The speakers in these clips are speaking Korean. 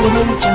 오늘 좀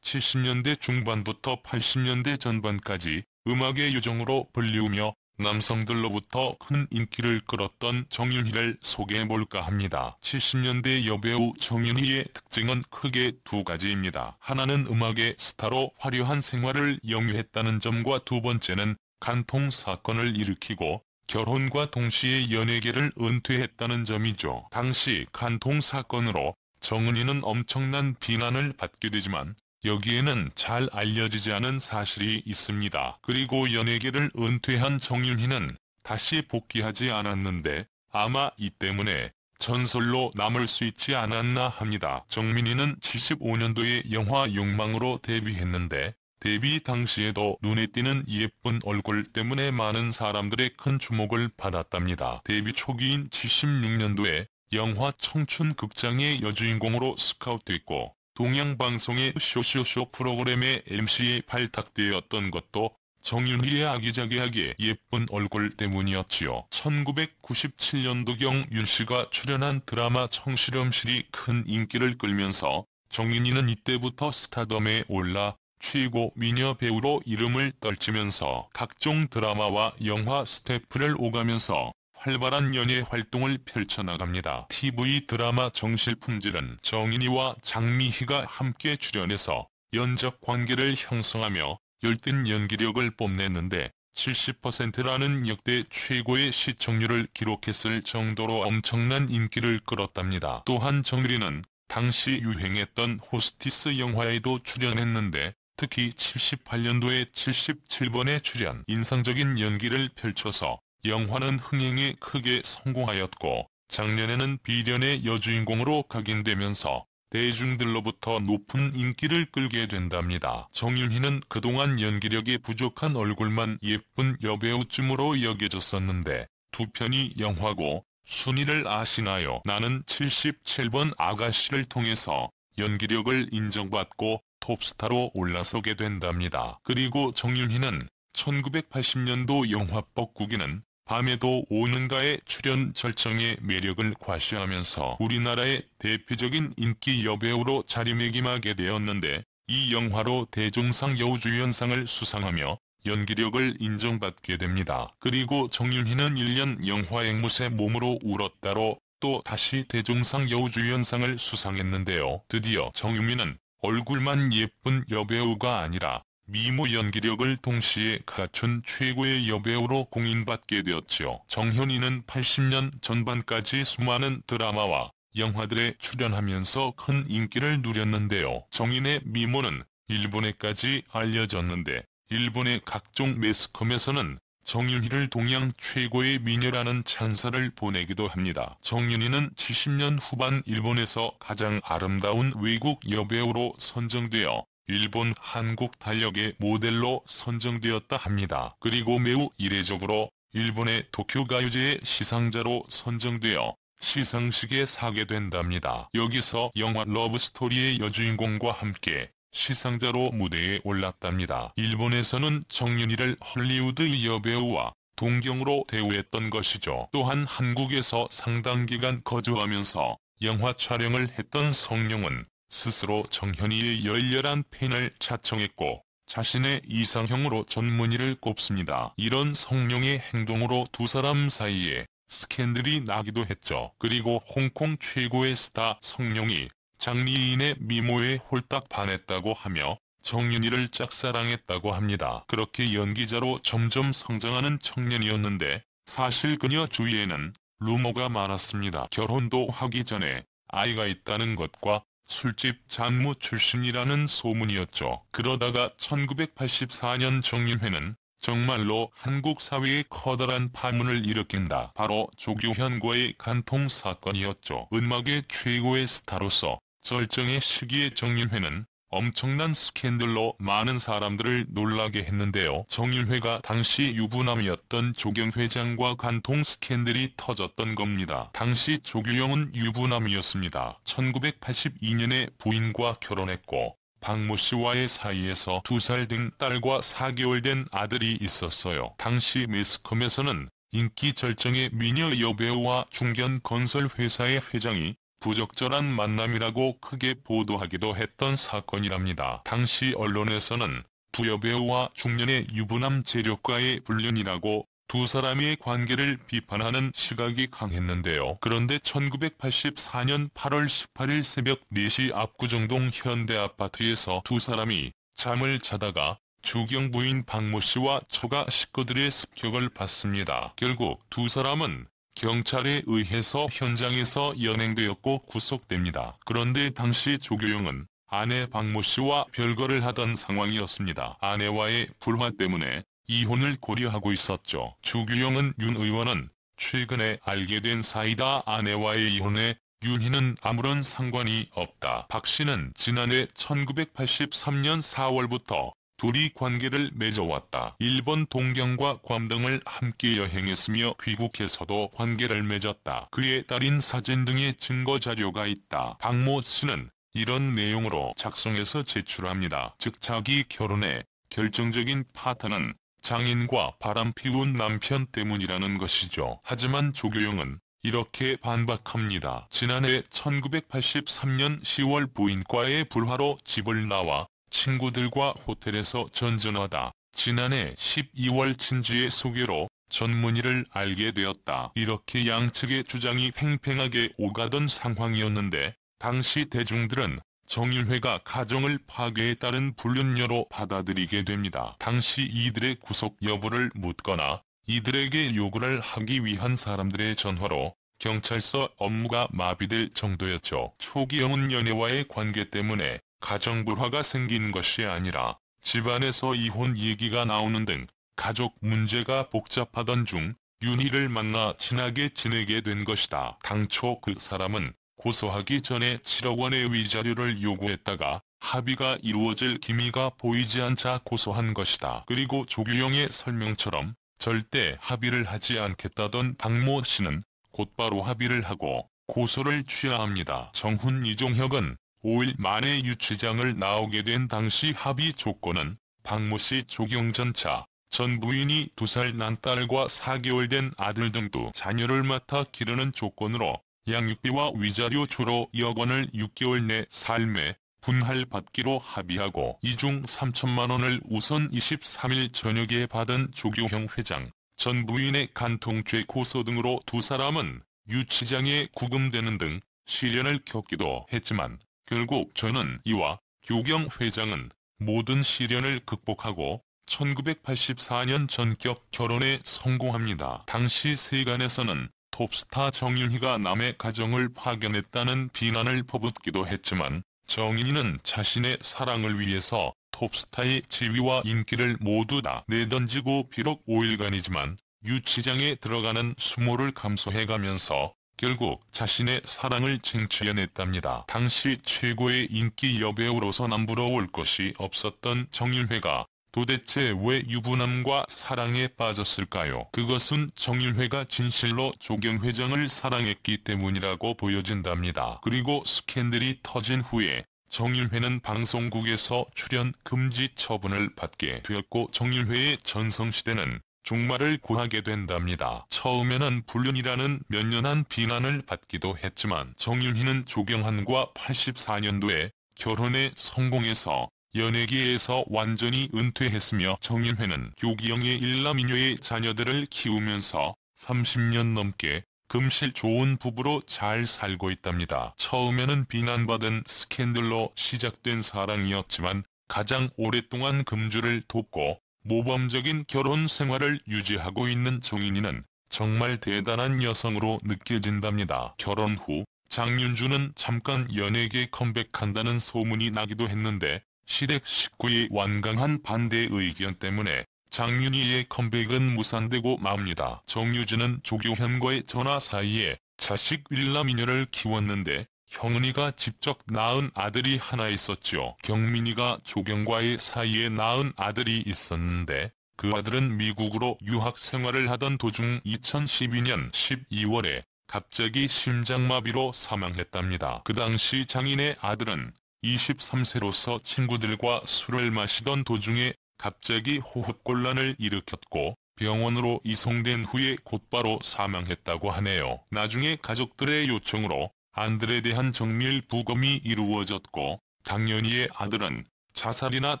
70년대 중반부터 80년대 전반까지 음악의 요정으로 불리우며 남성들로부터 큰 인기를 끌었던 정윤희를 소개해볼까 합니다. 70년대 여배우 정윤희의 특징은 크게 두 가지입니다. 하나는 음악의 스타로 화려한 생활을 영위했다는 점과 두 번째는 간통 사건을 일으키고 결혼과 동시에 연예계를 은퇴했다는 점이죠. 당시 간통 사건으로 정은희는 엄청난 비난을 받게 되지만 여기에는 잘 알려지지 않은 사실이 있습니다. 그리고 연예계를 은퇴한 정윤희는 다시 복귀하지 않았는데 아마 이 때문에 전설로 남을 수 있지 않았나 합니다. 정민희는 75년도에 영화 욕망으로 데뷔했는데 데뷔 당시에도 눈에 띄는 예쁜 얼굴 때문에 많은 사람들의 큰 주목을 받았답니다. 데뷔 초기인 76년도에 영화 청춘극장의 여주인공으로 스카웃됐고 동양방송의 쇼쇼쇼 프로그램의 MC에 발탁되었던 것도 정윤희의 아기자기하게 예쁜 얼굴 때문이었지요. 1997년도경 윤씨가 출연한 드라마 청실험실이 큰 인기를 끌면서 정윤희는 이때부터 스타덤에 올라 최고 미녀 배우로 이름을 떨치면서 각종 드라마와 영화 스태프를 오가면서 활발한 연예 활동을 펼쳐나갑니다. TV 드라마 정실품질은 정인이와 장미희가 함께 출연해서 연적 관계를 형성하며 열띤 연기력을 뽐냈는데 70%라는 역대 최고의 시청률을 기록했을 정도로 엄청난 인기를 끌었답니다. 또한 정유리는 당시 유행했던 호스티스 영화에도 출연했는데 특히 78년도에 77번의 출연, 인상적인 연기를 펼쳐서 영화는 흥행에 크게 성공하였고 작년에는 비련의 여주인공으로 각인되면서 대중들로부터 높은 인기를 끌게 된답니다. 정윤희는 그동안 연기력이 부족한 얼굴만 예쁜 여배우쯤으로 여겨졌었는데 두 편이 영화고 순위를 아시나요? 나는 77번 아가씨를 통해서 연기력을 인정받고 톱스타로 올라서게 된답니다. 그리고 정윤희는 1980년도 영화 뻐꾸기는 밤에도 오는가의 출연 절정의 매력을 과시하면서 우리나라의 대표적인 인기 여배우로 자리매김하게 되었는데 이 영화로 대종상 여우주연상을 수상하며 연기력을 인정받게 됩니다. 그리고 정윤희는 1년 영화 앵무새 몸으로 울었다로 또 다시 대종상 여우주연상을 수상했는데요. 드디어 정유미는 얼굴만 예쁜 여배우가 아니라 미모 연기력을 동시에 갖춘 최고의 여배우로 공인받게 되었지요. 정현이는 80년 전반까지 수많은 드라마와 영화들에 출연하면서 큰 인기를 누렸는데요. 정인의 미모는 일본에까지 알려졌는데 일본의 각종 매스컴에서는 정윤희를 동양 최고의 미녀라는 찬사를 보내기도 합니다. 정윤희는 70년 후반 일본에서 가장 아름다운 외국 여배우로 선정되어 일본 한국 달력의 모델로 선정되었다 합니다. 그리고 매우 이례적으로 일본의 도쿄가요제의 시상자로 선정되어 시상식에 사게 된답니다. 여기서 영화 러브스토리의 여주인공과 함께 시상자로 무대에 올랐답니다. 일본에서는 정윤희를 헐리우드 여배우와 동경으로 대우했던 것이죠. 또한 한국에서 상당 기간 거주하면서 영화 촬영을 했던 성룡은 스스로 정현희의 열렬한 팬을 자청했고 자신의 이상형으로 전문의를 꼽습니다. 이런 성룡의 행동으로 두 사람 사이에 스캔들이 나기도 했죠. 그리고 홍콩 최고의 스타 성룡이 장미인의 미모에 홀딱 반했다고 하며 정윤희를 짝사랑했다고 합니다. 그렇게 연기자로 점점 성장하는 청년이었는데 사실 그녀 주위에는 루머가 많았습니다. 결혼도 하기 전에 아이가 있다는 것과 술집 잔무 출신이라는 소문이었죠. 그러다가 1984년 정윤회는 정말로 한국 사회에 커다란 파문을 일으킨다. 바로 조규현과의 간통 사건이었죠. 음악의 최고의 스타로서 절정의 시기에 정윤회는 엄청난 스캔들로 많은 사람들을 놀라게 했는데요. 정윤회가 당시 유부남이었던 조경 회장과 간통 스캔들이 터졌던 겁니다. 당시 조규영은 유부남이었습니다. 1982년에 부인과 결혼했고 박모 씨와의 사이에서 2살 된 딸과 4개월 된 아들이 있었어요. 당시 매스컴에서는 인기 절정의 미녀 여배우와 중견 건설 회사의 회장이 부적절한 만남이라고 크게 보도하기도 했던 사건이랍니다. 당시 언론에서는 두 여배우와 중년의 유부남 재력가의 불륜이라고 두 사람의 관계를 비판하는 시각이 강했는데요. 그런데 1984년 8월 18일 새벽 4시 압구정동 현대아파트에서 두 사람이 잠을 자다가 주경 부인 박모 씨와 처가 식구들의 습격을 받습니다. 결국 두 사람은 경찰에 의해서 현장에서 연행되었고 구속됩니다. 그런데 당시 조교영은 아내 박모 씨와 별거를 하던 상황이었습니다. 아내와의 불화 때문에 이혼을 고려하고 있었죠. 주규영은 윤 의원은 최근에 알게 된 사이다. 아내와의 이혼에 윤희는 아무런 상관이 없다. 박 씨는 지난해 1983년 4월부터 둘이 관계를 맺어왔다. 일본 동경과 괌 등을 함께 여행했으며 귀국해서도 관계를 맺었다. 그의 딸인 사진 등의 증거자료가 있다. 박모 씨는 이런 내용으로 작성해서 제출합니다. 즉 자기 결혼에 결정적인 파트는 장인과 바람피운 남편 때문이라는 것이죠. 하지만 조교영은 이렇게 반박합니다. 지난해 1983년 10월 부인과의 불화로 집을 나와 친구들과 호텔에서 전전하다 지난해 12월 친지의 소개로 전문의를 알게 되었다. 이렇게 양측의 주장이 팽팽하게 오가던 상황이었는데 당시 대중들은 정윤회가 가정을 파괴에 따른 불륜녀로 받아들이게 됩니다. 당시 이들의 구속 여부를 묻거나 이들에게 요구를 하기 위한 사람들의 전화로 경찰서 업무가 마비될 정도였죠. 초기영은 연애와의 관계 때문에 가정불화가 생긴 것이 아니라 집안에서 이혼 얘기가 나오는 등 가족 문제가 복잡하던 중 윤희를 만나 친하게 지내게 된 것이다. 당초 그 사람은 고소하기 전에 7억 원의 위자료를 요구했다가 합의가 이루어질 기미가 보이지 않자 고소한 것이다. 그리고 조규영의 설명처럼 절대 합의를 하지 않겠다던 박모 씨는 곧바로 합의를 하고 고소를 취하합니다. 정훈 이종혁은 5일 만에 유치장을 나오게 된 당시 합의 조건은 박모 씨 조경 전차, 전 부인이 2살 난 딸과 4개월 된 아들 등도 자녀를 맡아 기르는 조건으로 양육비와 위자료 주로 2억 원을 6개월 내 삶에 분할받기로 합의하고 이 중 3천만 원을 우선 23일 저녁에 받은 조교형 회장, 전 부인의 간통죄 고소 등으로 두 사람은 유치장에 구금되는 등 시련을 겪기도 했지만 결국 저는 이와 교경 회장은 모든 시련을 극복하고 1984년 전격 결혼에 성공합니다. 당시 세간에서는 톱스타 정윤희가 남의 가정을 파견했다는 비난을 퍼붓기도 했지만 정윤희는 자신의 사랑을 위해서 톱스타의 지위와 인기를 모두 다 내던지고 비록 5일간이지만 유치장에 들어가는 수모를 감수해가면서 결국 자신의 사랑을 쟁취해냈답니다. 당시 최고의 인기 여배우로서 남부러울 것이 없었던 정윤회가 도대체 왜 유부남과 사랑에 빠졌을까요? 그것은 정윤회가 진실로 조경 회장을 사랑했기 때문이라고 보여진답니다. 그리고 스캔들이 터진 후에 정윤회는 방송국에서 출연 금지 처분을 받게 되었고 정윤회의 전성시대는 종말을 구하게 된답니다. 처음에는 불륜이라는 면연한 비난을 받기도 했지만 정윤희는 조경환과 84년도에 결혼에 성공해서 연예계에서 완전히 은퇴했으며 정윤회는 교기영의 일남이녀의 자녀들을 키우면서 30년 넘게 금실 좋은 부부로 잘 살고 있답니다. 처음에는 비난받은 스캔들로 시작된 사랑이었지만 가장 오랫동안 금주를 돕고 모범적인 결혼 생활을 유지하고 있는 정인이는 정말 대단한 여성으로 느껴진답니다. 결혼 후 장윤주는 잠깐 연예계 컴백한다는 소문이 나기도 했는데 시댁 식구의 완강한 반대 의견 때문에 장윤희의 컴백은 무산되고 맙니다. 정유진은 조교현과의 전화 사이에 자식 일남이녀를 키웠는데 형은이가 직접 낳은 아들이 하나 있었죠. 경민이가 조경과의 사이에 낳은 아들이 있었는데 그 아들은 미국으로 유학 생활을 하던 도중 2012년 12월에 갑자기 심장마비로 사망했답니다. 그 당시 장인의 아들은 23세로서 친구들과 술을 마시던 도중에 갑자기 호흡곤란을 일으켰고 병원으로 이송된 후에 곧바로 사망했다고 하네요. 나중에 가족들의 요청으로 아들에 대한 정밀 부검이 이루어졌고 당연히의 아들은 자살이나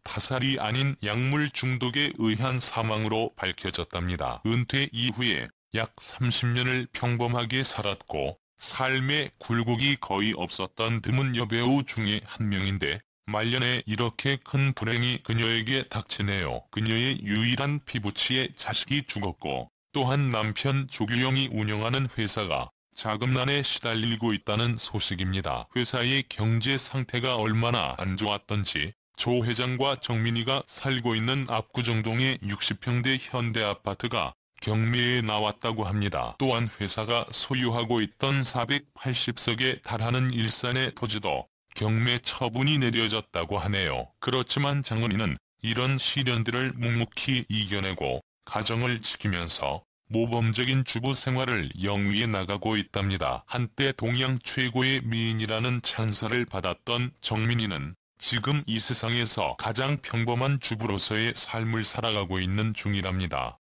타살이 아닌 약물 중독에 의한 사망으로 밝혀졌답니다. 은퇴 이후에 약 30년을 평범하게 살았고 삶의 굴곡이 거의 없었던 드문 여배우 중에 한 명인데 말년에 이렇게 큰 불행이 그녀에게 닥치네요. 그녀의 유일한 피부치의 자식이 죽었고 또한 남편 조규영이 운영하는 회사가 자금난에 시달리고 있다는 소식입니다. 회사의 경제 상태가 얼마나 안 좋았던지 조 회장과 정민이가 살고 있는 압구정동의 60평대 현대아파트가 경매에 나왔다고 합니다. 또한 회사가 소유하고 있던 480석에 달하는 일산의 토지도 경매 처분이 내려졌다고 하네요. 그렇지만 장은희는 이런 시련들을 묵묵히 이겨내고 가정을 지키면서 모범적인 주부 생활을 영위해 나가고 있답니다. 한때 동양 최고의 미인이라는 찬사를 받았던 정민이는 지금 이 세상에서 가장 평범한 주부로서의 삶을 살아가고 있는 중이랍니다.